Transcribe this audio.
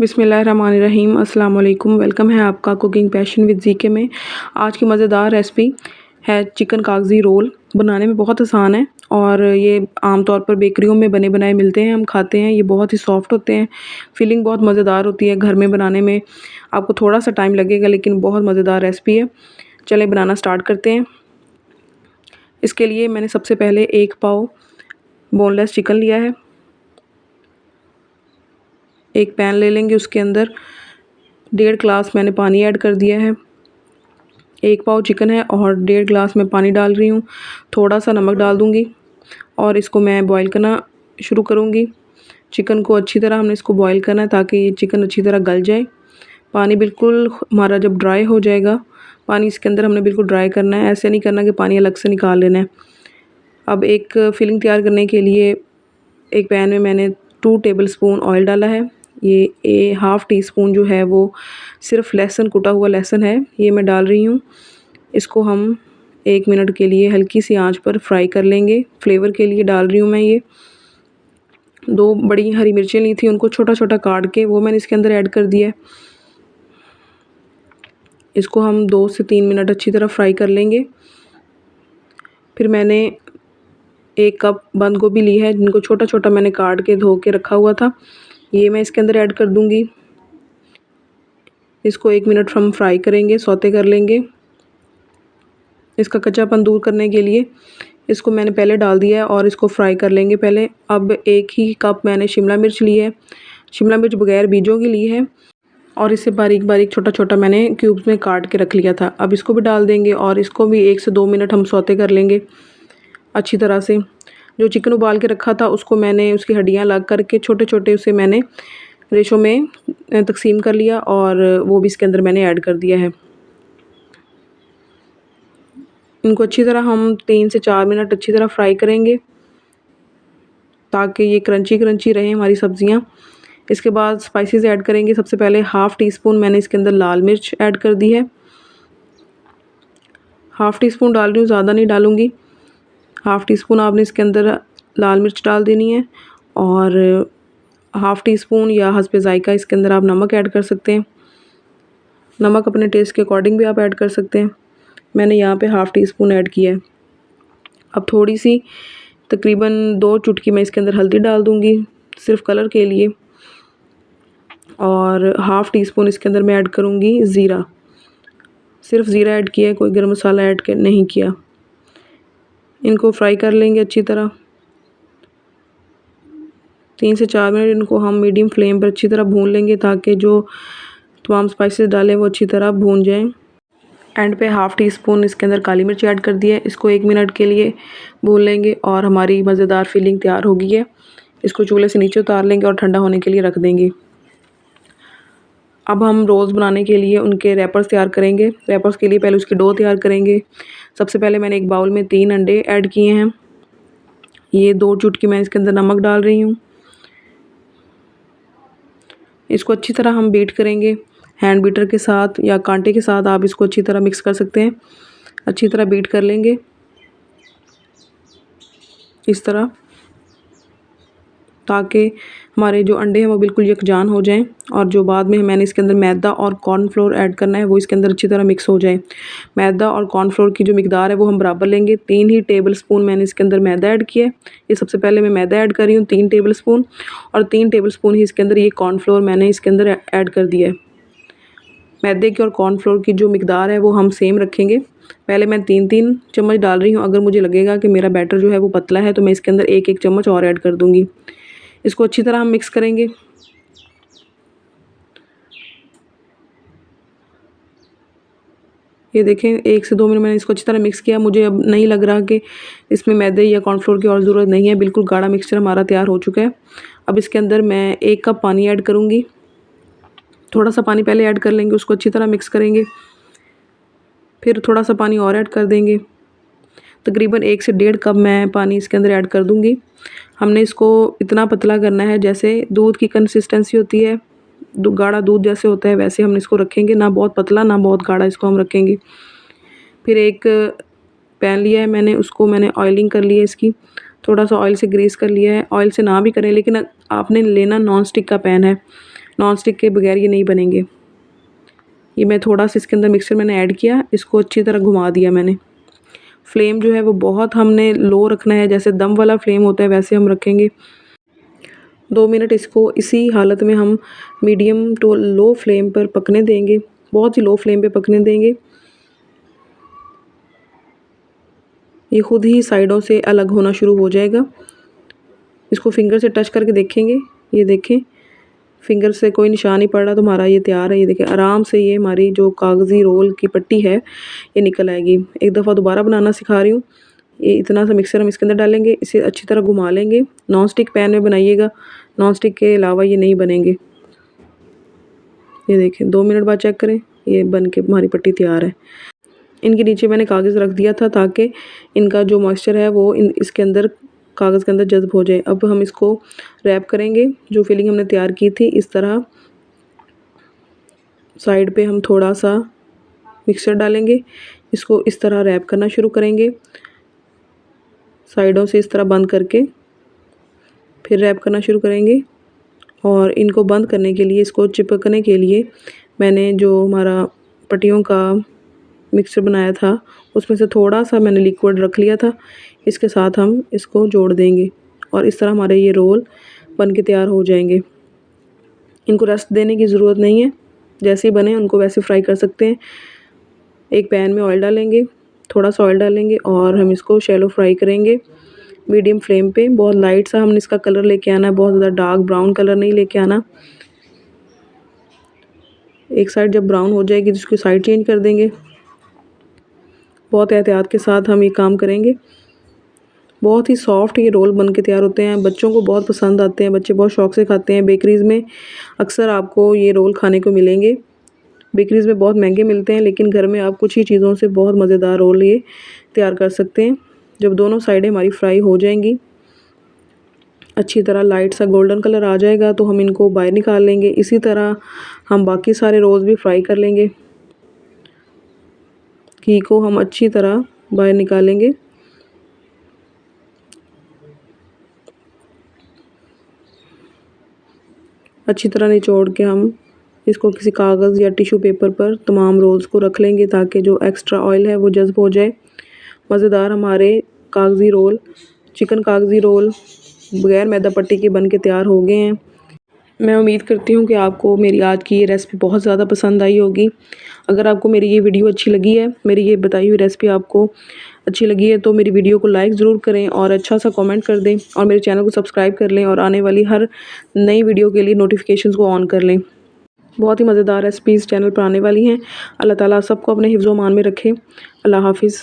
बिस्मिल्लाहिर्रहमानिर्रहीम। अस्सलाम वालेकुम। वेलकम है आपका कुकिंग पैशन विद ज़ीके में। आज की मज़ेदार रेसिपी है चिकन कागज़ी रोल। बनाने में बहुत आसान है और ये आमतौर पर बेकरियों में बने बनाए मिलते हैं, हम खाते हैं। ये बहुत ही सॉफ्ट होते हैं, फीलिंग बहुत मज़ेदार होती है। घर में बनाने में आपको थोड़ा सा टाइम लगेगा लेकिन बहुत मज़ेदार रेसिपी है। चलें बनाना स्टार्ट करते हैं। इसके लिए मैंने सबसे पहले 1 पाव बोनलेस चिकन लिया है। एक पैन ले लेंगे, उसके अंदर 1.5 ग्लास मैंने पानी ऐड कर दिया है। 1 पाव चिकन है और 1.5 ग्लास में पानी डाल रही हूँ। थोड़ा सा नमक डाल दूँगी और इसको मैं बॉईल करना शुरू करूँगी। चिकन को अच्छी तरह हमने इसको बॉईल करना है ताकि चिकन अच्छी तरह गल जाए। पानी बिल्कुल हमारा जब ड्राई हो जाएगा, पानी इसके अंदर हमने बिल्कुल ड्राई करना है। ऐसे नहीं करना कि पानी अलग से निकाल लेना है। अब एक फिलिंग तैयार करने के लिए एक पैन में मैंने 2 टेबलस्पून ऑयल डाला है। ये हाफ़ टी स्पून जो है वो सिर्फ लहसुन, कुटा हुआ लहसुन है, ये मैं डाल रही हूँ। इसको हम 1 मिनट के लिए हल्की सी आंच पर फ्राई कर लेंगे। फ्लेवर के लिए डाल रही हूँ मैं ये 2 बड़ी हरी मिर्चें ली थी, उनको छोटा छोटा काट के वो मैंने इसके अंदर ऐड कर दिया है। इसको हम 2 से 3 मिनट अच्छी तरह फ्राई कर लेंगे। फिर मैंने 1 कप बंद गोभी ली है, जिनको छोटा छोटा मैंने काट के धो के रखा हुआ था, ये मैं इसके अंदर ऐड कर दूँगी। इसको 1 मिनट हम फ्राई करेंगे, सौते कर लेंगे। इसका कच्चापन दूर करने के लिए इसको मैंने पहले डाल दिया है और इसको फ्राई कर लेंगे पहले। अब 1 ही कप मैंने शिमला मिर्च ली है, शिमला मिर्च बगैर बीजों की ली है और इसे बारीक बारीक छोटा छोटा मैंने क्यूब्स में काट के रख लिया था। अब इसको भी डाल देंगे और इसको भी 1 से 2 मिनट हम सौते कर लेंगे अच्छी तरह से। जो चिकन उबाल के रखा था उसको मैंने उसकी हड्डियाँ अलग करके छोटे छोटे उसे मैंने रेशों में तकसीम कर लिया और वो भी इसके अंदर मैंने ऐड कर दिया है। इनको अच्छी तरह हम 3 से 4 मिनट अच्छी तरह फ्राई करेंगे ताकि ये क्रंची क्रंची रहें हमारी सब्ज़ियाँ। इसके बाद स्पाइसेस ऐड करेंगे। सबसे पहले हाफ़ टी स्पून मैंने इसके अंदर लाल मिर्च ऐड कर दी है। हाफ़ टी स्पून डाल रही हूँ, ज़्यादा नहीं डालूँगी। हाफ़ टी स्पून आपने इसके अंदर लाल मिर्च डाल देनी है और हाफ़ टी स्पून या हस्बे ज़ायक़ा इसके अंदर आप नमक ऐड कर सकते हैं। नमक अपने टेस्ट के अकॉर्डिंग भी आप ऐड कर सकते हैं। मैंने यहाँ पे हाफ़ टी स्पून ऐड किया है। अब थोड़ी सी तकरीबन 2 चुटकी मैं इसके अंदर हल्दी डाल दूँगी सिर्फ कलर के लिए और हाफ़ टी स्पून इसके अंदर मैं ऐड करूँगी ज़ीरा। सिर्फ ज़ीरा ऐड किया है, कोई गरम मसाला ऐड नहीं किया। इनको फ्राई कर लेंगे अच्छी तरह 3 से 4 मिनट। इनको हम मीडियम फ्लेम पर अच्छी तरह भून लेंगे ताकि जो तमाम स्पाइसेस डाले वो अच्छी तरह भून जाएं। एंड पे हाफ़ टी स्पून इसके अंदर काली मिर्च ऐड कर दिया है। इसको 1 मिनट के लिए भून लेंगे और हमारी मज़ेदार फिलिंग तैयार हो गई है। इसको चूल्हे से नीचे उतार लेंगे और ठंडा होने के लिए रख देंगे। अब हम रोल्स बनाने के लिए उनके रैपर्स तैयार करेंगे। रैपर्स के लिए पहले उसकी डो तैयार करेंगे। सबसे पहले मैंने एक बाउल में 3 अंडे ऐड किए हैं। ये 2 चुटकी मैं इसके अंदर नमक डाल रही हूँ। इसको अच्छी तरह हम बीट करेंगे हैंड बीटर के साथ या कांटे के साथ, आप इसको अच्छी तरह मिक्स कर सकते हैं। अच्छी तरह बीट कर लेंगे इस तरह ताकि हमारे जो अंडे हैं वो बिल्कुल यकजान हो जाएं और जो बाद में मैंने इसके अंदर मैदा और कॉर्नफ्लोर ऐड करना है वो इसके अंदर अच्छी तरह मिक्स हो जाए। मैदा और कॉर्नफ्लोर की जो मिकदार है वो हम बराबर लेंगे। 3 ही टेबलस्पून मैंने इसके अंदर मैदा ऐड किया है। ये सबसे पहले मैं मैदा ऐड कर रही हूँ 3 टेबलस्पून और 3 टेबलस्पून ही इसके अंदर ये कॉर्नफ्लोर मैंने इसके अंदर ऐड कर दिया है। मैदे की और कॉर्नफ्लोर की जो मिकदार है वो हम सेम रखेंगे। पहले मैं 3-3 चम्मच डाल रही हूँ। अगर मुझे लगेगा कि मेरा बैटर जो है वो पतला है तो मैं इसके अंदर 1-1 चम्मच और ऐड कर दूँगी। इसको अच्छी तरह हम मिक्स करेंगे। ये देखें 1 से 2 मिनट मैंने इसको अच्छी तरह मिक्स किया। मुझे अब नहीं लग रहा कि इसमें मैदे या कॉर्नफ्लोर की और ज़रूरत नहीं है, बिल्कुल गाढ़ा मिक्सचर हमारा तैयार हो चुका है। अब इसके अंदर मैं 1 कप पानी ऐड करूँगी। थोड़ा सा पानी पहले ऐड कर लेंगे, उसको अच्छी तरह मिक्स करेंगे, फिर थोड़ा सा पानी और ऐड कर देंगे। तकरीबन 1 से 1.5 कप मैं पानी इसके अंदर ऐड कर दूँगी। हमने इसको इतना पतला करना है जैसे दूध की कंसिस्टेंसी होती है, गाढ़ा दूध जैसे होता है वैसे हम इसको रखेंगे, ना बहुत पतला ना बहुत गाढ़ा इसको हम रखेंगे। फिर एक पैन लिया है मैंने, उसको मैंने ऑयलिंग कर ली है इसकी, थोड़ा सा ऑयल से ग्रीस कर लिया है। ऑयल से ना भी करें लेकिन आपने लेना नॉन स्टिक का पैन है नॉन स्टिक के बगैर ये नहीं बनेंगे। ये मैं थोड़ा सा इसके अंदर मिक्सचर मैंने ऐड किया, इसको अच्छी तरह घुमा दिया मैंने। फ्लेम जो है वो बहुत हमने लो रखना है, जैसे दम वाला फ्लेम होता है वैसे हम रखेंगे। 2 मिनट इसको इसी हालत में हम मीडियम टू लो फ्लेम पर पकने देंगे, बहुत ही लो फ्लेम पे पकने देंगे। ये खुद ही साइडों से अलग होना शुरू हो जाएगा। इसको फिंगर से टच करके देखेंगे, ये देखें फिंगर से कोई निशान नहीं पड़ रहा तो हमारा ये तैयार है। ये देखें आराम से ये हमारी जो कागज़ी रोल की पट्टी है ये निकल आएगी। एक दफ़ा दोबारा बनाना सिखा रही हूँ। ये इतना सा मिक्सर हम इसके अंदर डालेंगे, इसे अच्छी तरह घुमा लेंगे। नॉन स्टिक पैन में बनाइएगा, नॉन स्टिक के अलावा ये नहीं बनेंगे। ये देखें 2 मिनट बाद चेक करें, ये बन के हमारी पट्टी तैयार है। इनके नीचे मैंने कागज़ रख दिया था ताकि इनका जो मॉइस्चर है वो इसके अंदर कागज़ के अंदर जज्ब हो जाए। अब हम इसको रैप करेंगे। जो फिलिंग हमने तैयार की थी इस तरह साइड पे हम थोड़ा सा मिक्सचर डालेंगे, इसको इस तरह रैप करना शुरू करेंगे, साइडों से इस तरह बंद करके फिर रैप करना शुरू करेंगे। और इनको बंद करने के लिए, इसको चिपकने के लिए मैंने जो हमारा पट्टियों का मिक्सचर बनाया था उसमें से थोड़ा सा मैंने लिक्विड रख लिया था, इसके साथ हम इसको जोड़ देंगे और इस तरह हमारे ये रोल बन के तैयार हो जाएंगे। इनको रेस्ट देने की ज़रूरत नहीं है, जैसे ही बने उनको वैसे फ्राई कर सकते हैं। एक पैन में ऑयल डालेंगे, थोड़ा सा ऑयल डालेंगे और हम इसको शैलो फ्राई करेंगे मीडियम फ्लेम पे। बहुत लाइट सा हमने इसका कलर लेके आना है, बहुत ज़्यादा डार्क ब्राउन कलर नहीं लेके आना। एक साइड जब ब्राउन हो जाएगी तो इसकी साइड चेंज कर देंगे। बहुत एहतियात के साथ हम ये काम करेंगे। बहुत ही सॉफ्ट ये रोल बन के तैयार होते हैं, बच्चों को बहुत पसंद आते हैं, बच्चे बहुत शौक़ से खाते हैं। बेकरीज़ में अक्सर आपको ये रोल खाने को मिलेंगे। बेकरीज़ में बहुत महंगे मिलते हैं, लेकिन घर में आप कुछ ही चीज़ों से बहुत मज़ेदार रोल ये तैयार कर सकते हैं। जब दोनों साइडें हमारी फ्राई हो जाएंगी, अच्छी तरह लाइट सा गोल्डन कलर आ जाएगा तो हम इनको बाहर निकाल लेंगे। इसी तरह हम बाकी सारे रोल्स भी फ्राई कर लेंगे। घी को हम अच्छी तरह बाहर निकालेंगे। अच्छी तरह निचोड़ के हम इसको किसी कागज़ या टिश्यू पेपर पर तमाम रोल्स को रख लेंगे ताकि जो एक्स्ट्रा ऑयल है वो जज़्ब हो जाए। मज़ेदार हमारे कागज़ी रोल, चिकन कागज़ी रोल बग़ैर मैदा पट्टी के बन के तैयार हो गए हैं। मैं उम्मीद करती हूँ कि आपको मेरी आज की ये रेसिपी बहुत ज़्यादा पसंद आई होगी। अगर आपको मेरी ये वीडियो अच्छी लगी है, मेरी ये बताई हुई रेसिपी आपको अच्छी लगी है तो मेरी वीडियो को लाइक ज़रूर करें और अच्छा सा कमेंट कर दें और मेरे चैनल को सब्सक्राइब कर लें और आने वाली हर नई वीडियो के लिए नोटिफिकेशंस को ऑन कर लें। बहुत ही मज़ेदार रेसिपीज़ चैनल पर आने वाली हैं। अल्लाह ताला सबको अपने हिफ्ज़-ओ-मान में रखे। अल्लाह हाफ़िज़।